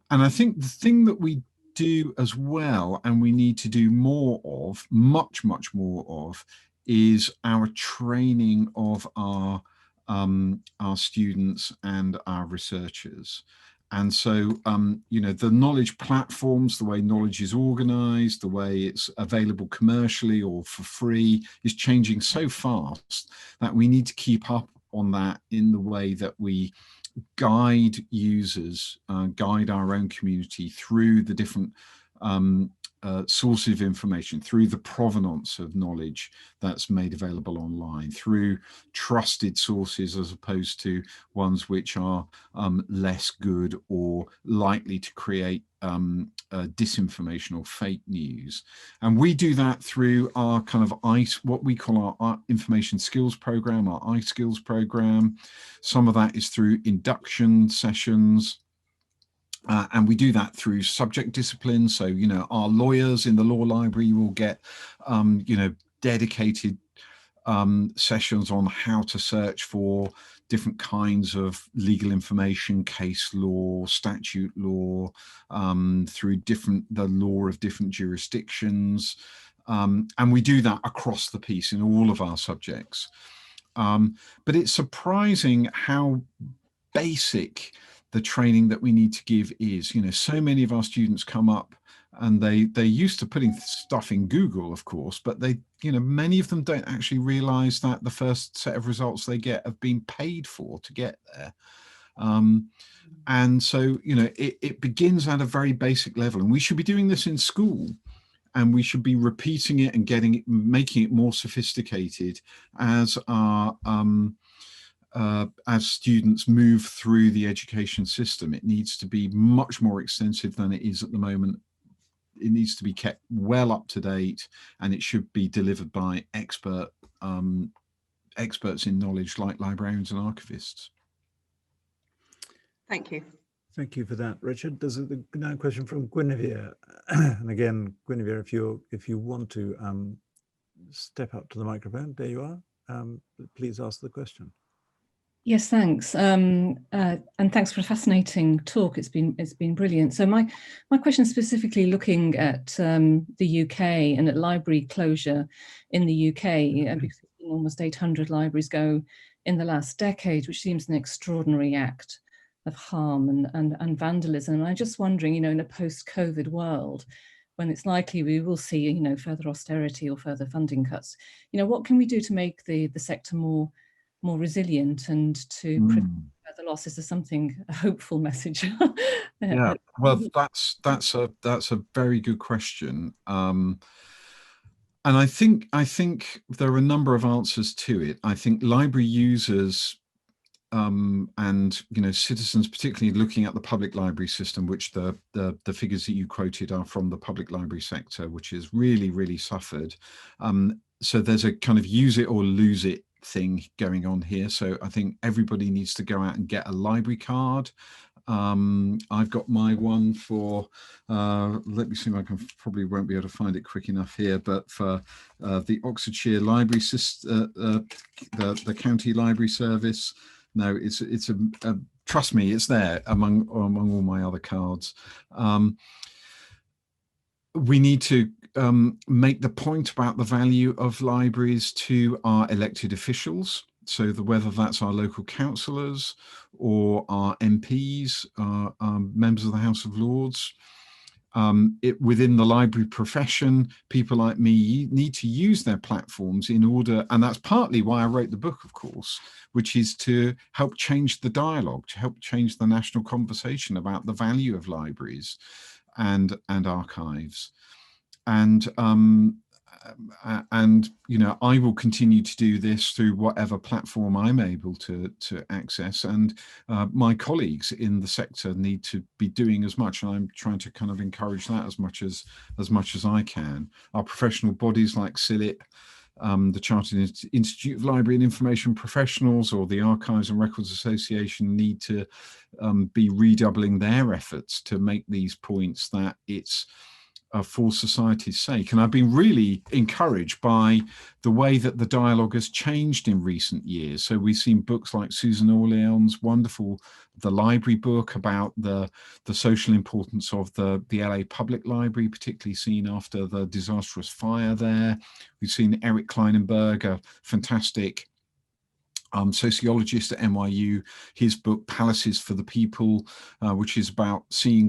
And I think the thing that we do as well, and we need to do more of, much more of, is our training of our students and our researchers. And so, the knowledge platforms, the way knowledge is organized, the way it's available commercially or for free is changing so fast that we need to keep up on that in the way that we guide users, guide our own community through the different sources of information, through the provenance of knowledge that's made available online, through trusted sources as opposed to ones which are less good or likely to create disinformation or fake news. And we do that through our kind of what we call our information skills program, our iSkills program. Some of that is through induction sessions. And we do that through subject disciplines. So, our lawyers in the law library will get, dedicated sessions on how to search for different kinds of legal information, case law, statute law, through the law of different jurisdictions. And we do that across the piece in all of our subjects. But it's surprising how basic the training that we need to give is. So many of our students come up and they're used to putting stuff in Google, of course, but many of them don't actually realize that the first set of results they get have been paid for to get there. And so, it begins at a very basic level, and we should be doing this in school, and we should be repeating it and making it more sophisticated as our as students move through the education system. It needs to be much more extensive than it is at the moment. It needs to be kept well up to date, and it should be delivered by experts in knowledge like librarians and archivists. Thank you. Thank you for that, Richard. There's now a question from Guinevere. And again, Guinevere, if you want to step up to the microphone, there you are. Please ask the question. Yes, thanks. And thanks for a fascinating talk. It's been brilliant. So my question is specifically looking at the UK and at library closure in the UK, because almost 800 libraries go in the last decade, which seems an extraordinary act of harm and vandalism. And I'm just wondering, in a post-COVID world, when it's likely we will see, further austerity or further funding cuts, what can we do to make the sector more resilient and to prevent further loss? Is there something, a hopeful message? Yeah, well, that's a very good question. And I think there are a number of answers to it. I think library users and citizens, particularly looking at the public library system, which the figures that you quoted are from the public library sector, which has really suffered. So there's a kind of use it or lose it thing going on here. So I think everybody needs to go out and get a library card. I've got my one for, let me see if I can, probably won't be able to find it quick enough here, but for the Oxfordshire Library System, the County Library Service. No, it's a trust me, it's there among all my other cards. We need to make the point about the value of libraries to our elected officials. So whether that's our local councillors or our MPs, members of the House of Lords, within the library profession, people like me need to use their platforms in order, and that's partly why I wrote the book, of course, which is to help change the dialogue, to help change the national conversation about the value of libraries and archives. And you know, I will continue to do this through whatever platform I'm able to access, and my colleagues in the sector need to be doing as much, and I'm trying to kind of encourage that as much as I can. Our professional bodies like CILIP, the Chartered Institute of Library and Information Professionals, or the Archives and Records Association, need to be redoubling their efforts to make these points that it's for society's sake. And I've been really encouraged by the way that the dialogue has changed in recent years. So we've seen books like Susan Orlean's wonderful The Library book about the social importance of the LA Public Library, particularly seen after the disastrous fire there. We've seen Eric Kleinenberg, a fantastic sociologist at NYU, his book Palaces for the People, which is about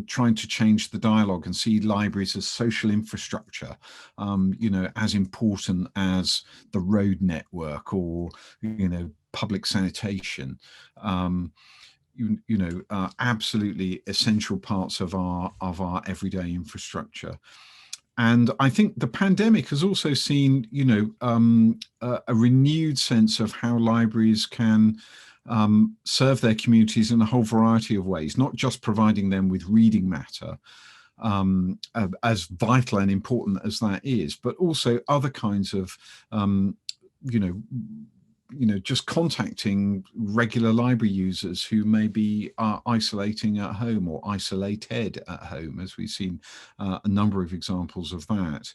trying to change the dialogue and see libraries as social infrastructure, you know, as important as the road network or, you know, public sanitation. You know, absolutely essential parts of our everyday infrastructure. And I think the pandemic has also seen, you know, a renewed sense of how libraries can serve their communities in a whole variety of ways, not just providing them with reading matter, as vital and important as that is, but also other kinds of, you know, just contacting regular library users who maybe are isolating at home or isolated at home, as we've seen a number of examples of that.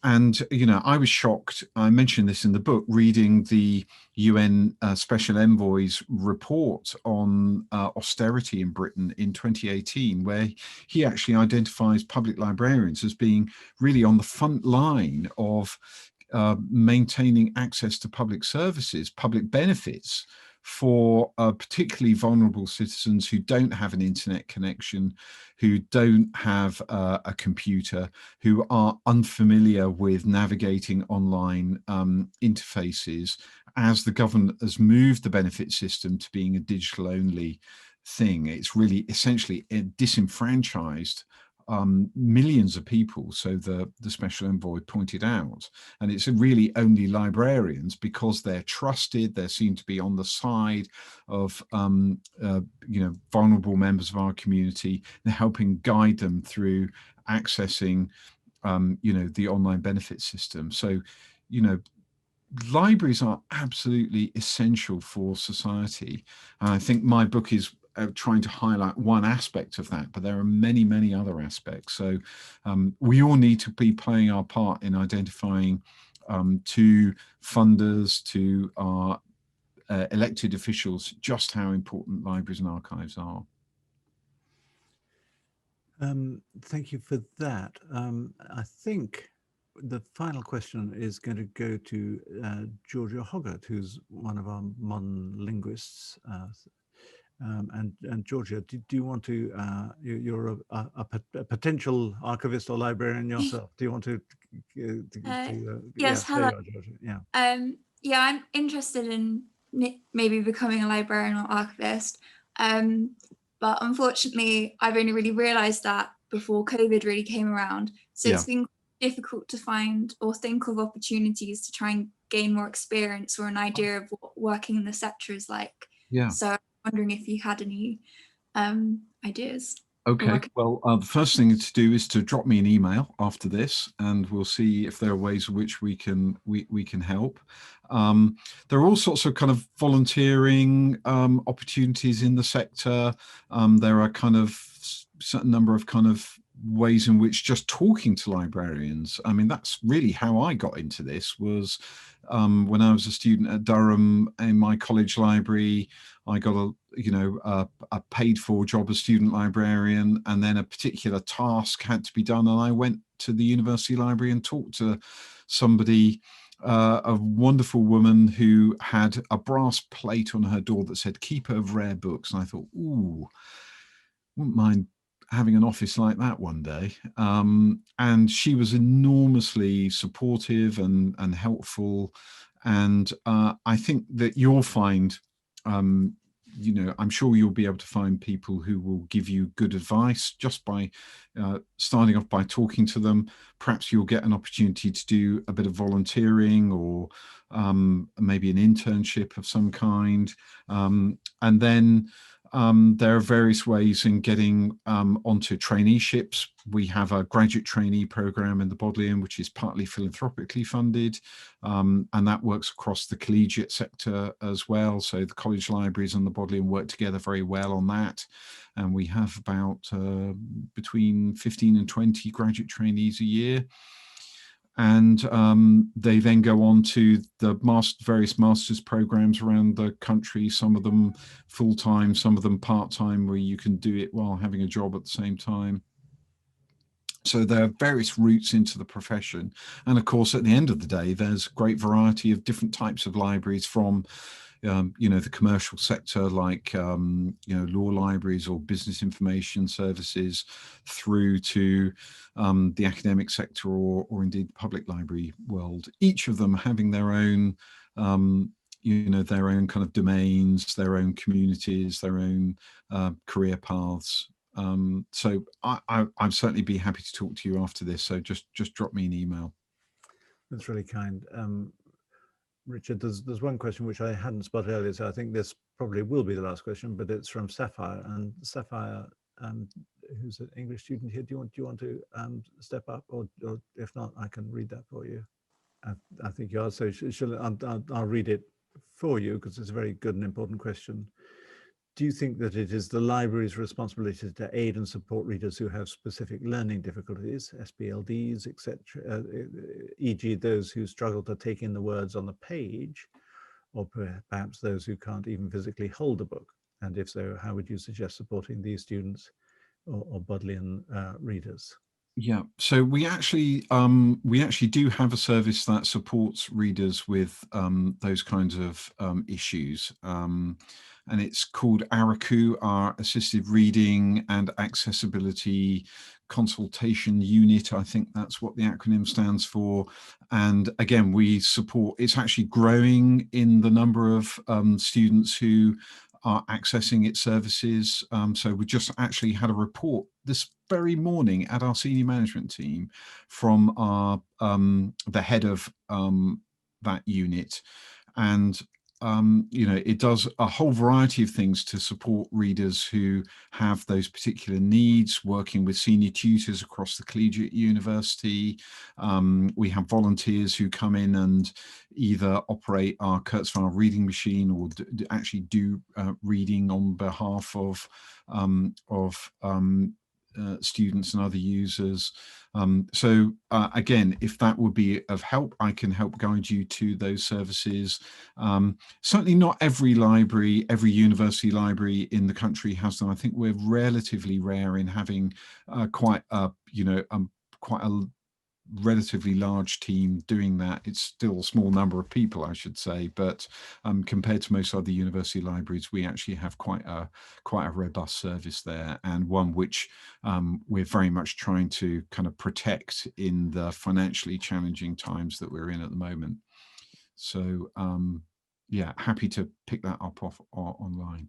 And, you know, I was shocked, I mentioned this in the book, reading the UN Special Envoy's report on austerity in Britain in 2018, where he actually identifies public librarians as being really on the front line of maintaining access to public services, public benefits for particularly vulnerable citizens who don't have an internet connection, who don't have a computer, who are unfamiliar with navigating online interfaces, as the government has moved the benefit system to being a digital only thing. It's really essentially disenfranchised millions of people, so the Special Envoy pointed out, and it's really only librarians, because they're trusted, they seem to be on the side of you know, vulnerable members of our community, and helping guide them through accessing you know, the online benefit system. So, you know, libraries are absolutely essential for society, and I think my book is trying to highlight one aspect of that, but there are many, many other aspects. So we all need to be playing our part in identifying to funders, to our elected officials, just how important libraries and archives are. Thank you for that. I think the final question is going to go to Georgia Hoggart, who's one of our modern linguists. And Georgia, do you want to, you're a potential archivist or librarian yourself. Do you want to yes, hello. Yeah. Yeah, I'm interested in maybe becoming a librarian or archivist. But unfortunately, I've only really realized that before COVID really came around. So it's been difficult to find or think of opportunities to try and gain more experience or an idea of what working in the sector is like. Yeah. So wondering if you had any ideas. Okay, well, the first thing to do is to drop me an email after this, and we'll see if there are ways in which we can help. There are all sorts of kind of volunteering opportunities in the sector. There are kind of certain number of kind of ways in which just talking to librarians. I mean, that's really how I got into this, was when I was a student at Durham in my college library. I got a paid for job as student librarian, and then a particular task had to be done, and I went to the university library and talked to somebody a wonderful woman who had a brass plate on her door that said "Keeper of Rare Books," and I thought, ooh, wouldn't mind having an office like that one day. And she was enormously supportive and helpful. And I think that you'll find, you know, I'm sure you'll be able to find people who will give you good advice just by starting off by talking to them. Perhaps you'll get an opportunity to do a bit of volunteering or maybe an internship of some kind. And then there are various ways in getting onto traineeships. We have a graduate trainee program in the Bodleian, which is partly philanthropically funded, and that works across the collegiate sector as well. So the college libraries and the Bodleian work together very well on that. And we have about between 15 and 20 graduate trainees a year. And they then go on to the various master's programs around the country, some of them full-time, some of them part-time, where you can do it while having a job at the same time. So there are various routes into the profession. And of course, at the end of the day, there's a great variety of different types of libraries, from you know, the commercial sector, like you know, law libraries or business information services, through to the academic sector or indeed the public library world. Each of them having their own, you know, their own kind of domains, their own communities, their own career paths. So I'd certainly be happy to talk to you after this. So just drop me an email. That's really kind. Richard, there's one question which I hadn't spotted earlier, so I think this probably will be the last question, but it's from Sapphire. And Sapphire, who's an English student here, do you want to step up, or if not, I can read that for you. I think you are. So I'll read it for you because it's a very good and important question. Do you think that it is the library's responsibility to aid and support readers who have specific learning difficulties, SPLDs, etc., e.g. those who struggle to take in the words on the page, or perhaps those who can't even physically hold a book? And if so, how would you suggest supporting these students or Bodleian readers? Yeah, so we actually do have a service that supports readers with those kinds of issues. And it's called ARACU, our Assisted Reading and Accessibility Consultation Unit. I think that's what the acronym stands for. And again, we support, it's actually growing in the number of students who are accessing its services. So we just actually had a report this very morning at our senior management team from our the head of that unit. And you know, it does a whole variety of things to support readers who have those particular needs, working with senior tutors across the collegiate university. We have volunteers who come in and either operate our Kurzweil reading machine or actually do reading on behalf of students and other users. So again, if that would be of help, I can help guide you to those services. Certainly not every library, every university library in the country has them. I think we're relatively rare in having quite a relatively large team doing that. It's still a small number of people, I should say, but compared to most other university libraries, we actually have quite a robust service there, and one which we're very much trying to kind of protect in the financially challenging times that we're in at the moment. So yeah, happy to pick that up offline.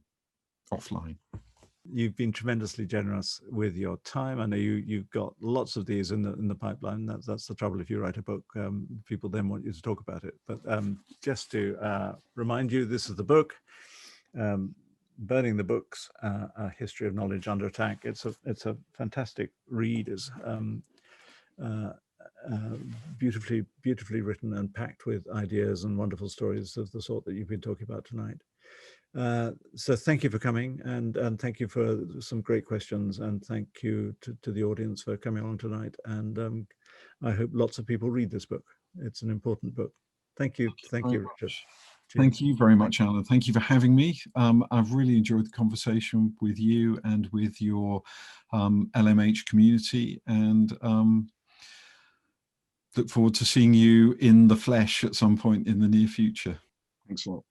You've been tremendously generous with your time. I know you've got lots of these in the pipeline. That's the trouble if you write a book. People then want you to talk about it. But just to remind you, this is the book, Burning the Books: A History of Knowledge Under Attack. It's a fantastic read. It's beautifully written and packed with ideas and wonderful stories of the sort that you've been talking about tonight. So thank you for coming, and thank you for some great questions, and thank you to the audience for coming along tonight. And I hope lots of people read this book. It's an important book. Thank you, Richard. Cheers. Thank you very much, Alan. Thank you for having me. I've really enjoyed the conversation with you and with your LMH community, and look forward to seeing you in the flesh at some point in the near future. Thanks a lot.